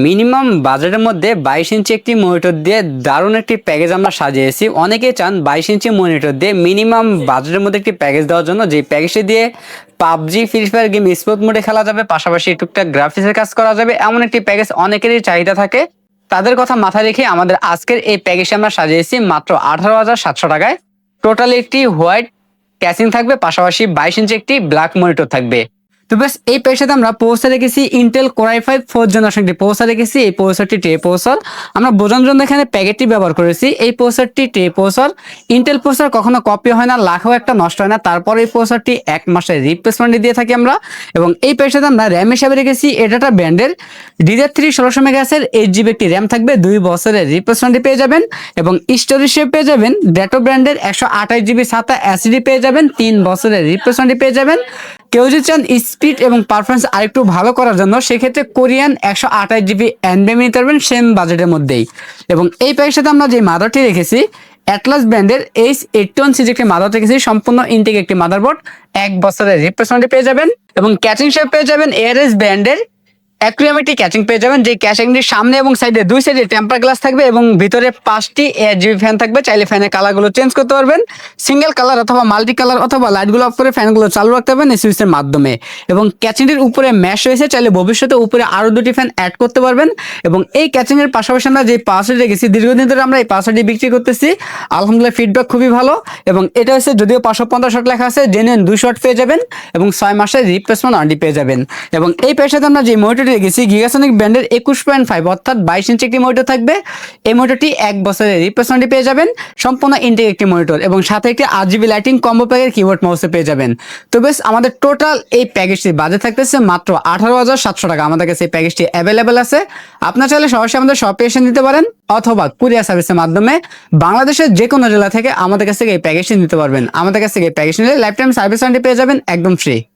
Minimum বাজেটের মধ্যে 22 ইঞ্চি একটি মনিটর দিয়ে দারুণ একটি প্যাকেজ আমরা সাজিয়েছি। অনেকেই চান 22 ইঞ্চি মনিটর দিয়ে মিনিমাম বাজেটের মধ্যে একটি প্যাকেজ দেওয়ার জন্য, যে প্যাকেজটি দিয়ে PUBG, free fire game sport মোডে খেলা যাবে, পাশাপাশি টুকটাক গ্রাফিক্সের কাজ করা যাবে, এমন একটি প্যাকেজ অনেকেরই চাহিদা থাকে। তাদের কথা মাথায় রেখে আমাদের আজকের এই প্যাকেজটি আমরা সাজিয়েছি মাত্র 18,700 টাকায়। টোটালি একটি হোয়াইট ক্যাচিং থাকবে, পাশাপাশি 22 ইঞ্চি একটি ব্ল্যাক মনিটর থাকবে। তো বেশ, এই প্যাকেজটাতে আমরা প্রসেসর রেখেছি ইন্টেল কোর i5 4 জেনারেশন একটি প্রসেসর রেখেছি। এই প্রসেসরটি টে প্রসেসর, আমরা বোঝানোর জন্য এখানে প্যাকেটটি ব্যবহার করেছি। এই প্রসেসরটি টে প্রসেসর, ইন্টেল প্রসেসর কখনো কপি হয় না, লাখেও একটা নষ্ট হয় না। তারপর এই প্রসেসরটি 1 মাসের রিপ্লেসমেন্ট দিয়ে থাকি আমরা। এবং এই প্যাকেজটাতে আমরা র্যাম হিসাবে রেখেছি এডাটা ব্র্যান্ডের DDR3 1600 মেগাহার্টজের 8GB একটি র্যাম থাকবে, 2 বছরের রিপ্লেসমেন্ট পেয়ে যাবেন। এবং স্টোরেজ হিসেবে পেয়ে যাবেন ডেটো ব্র্যান্ডের 128GB SATA SSD পেয়ে যাবেন, 3 বছরের রিপ্লেসমেন্ট পেয়ে যাবেন। কেউ যদি চান স্পিড এবং পারফরমেন্স আরেকটু ভালো করার জন্য, সেক্ষেত্রে কোরিয়ান 128GB NVMe নিতে পারবেন সেম বাজেটের মধ্যেই। এবং এই প্যাকের সাথে আমরা যে মাদারটি রেখেছি অ্যাটলাস ব্র্যান্ডের H81 সিরিজের একটি মাদার রেখেছি, সম্পূর্ণ ইনটেক একটি মাদারবোর্ড, 1 বছরের রিপ্লেসমেন্ট পেয়ে যাবেন। এবং ক্যাচিং হিসেবে পেয়ে যাবেন ARS ব্র্যান্ডের অ্যাকুয়াম একটি ক্যাচিং পেয়ে যাবেন, যে ক্যাচিংটির সামনে এবং সাইডে 2 সাইডে টেম্পার গ্লাস থাকবে এবং ভিতরে 5টি ARGB ফ্যান থাকবে। চাইলে ফ্যানের কালারগুলো চেঞ্জ করতে পারবেন, সিঙ্গেল কালার অথবা মাল্টি কালার, অথবা লাইটগুলো অফ করে ফ্যানগুলো চালু রাখতে পারবেন এই সুইচের মাধ্যমে। এবং ক্যাচিংটির উপরে ম্যাশ রয়েছে, চাইলে ভবিষ্যতে উপরে আরও 2টি ফ্যান অ্যাড করতে পারবেন। এবং এই ক্যাচিংয়ের পাশাপাশি আমরা যে পাওয়ারটি রেখেছি, দীর্ঘদিন ধরে আমরা এই পাওয়ারটি বিক্রি করতেছি, আলহামদুলিল্লাহ ফিডব্যাক খুবই ভালো। এবং এটা হচ্ছে যদিও 550 ওয়াট লেখা আছে, জেনুইন 200 ওয়াট পেয়ে যাবেন এবং 6 মাসের রিপ্লেসমেন্ট ওয়ারেন্টি পেয়ে যাবেন। এবং এই প্যাকের সাথে আমরা যে মনিটরটি রেখেছি গিগাসনিক ব্র্যান্ডের 21.5 অর্থাৎ 22 ইঞ্চি একটি মনিটর থাকবে। এই মনিটরটি 1 বছরের রিপ্লেসমেন্ট পেয়ে যাবেন, সম্পূর্ণ ইনটেক একটি মনিটর, এবং সাথে একটি RGB লাইটিং কম্বো প্যাকের কিবোর্ড মাউসে পেয়ে যাবেন। তো বেশ, আমাদের টোটাল এই প্যাকেজটি বাজেট থাকতেছে মাত্র 18,700 টাকা। আমাদের কাছে এই প্যাকেজটি অ্যাভেলেবেল আছে। আপনার চাইলে সরাসরি আমাদের শপে এসে নিতে পারেন, অথবা কুরিয়ার সার্ভিসের মাধ্যমে বাংলাদেশের যে কোনো জেলা থেকে আমাদের কাছ থেকে এই প্যাকেজটি নিতে পারবেন। আমাদের কাছ থেকে এই প্যাকেজ নিলে লাইফ টাইম সার্ভিস ওয়ারেন্টি পেয়ে যাবেন একদম ফ্রি।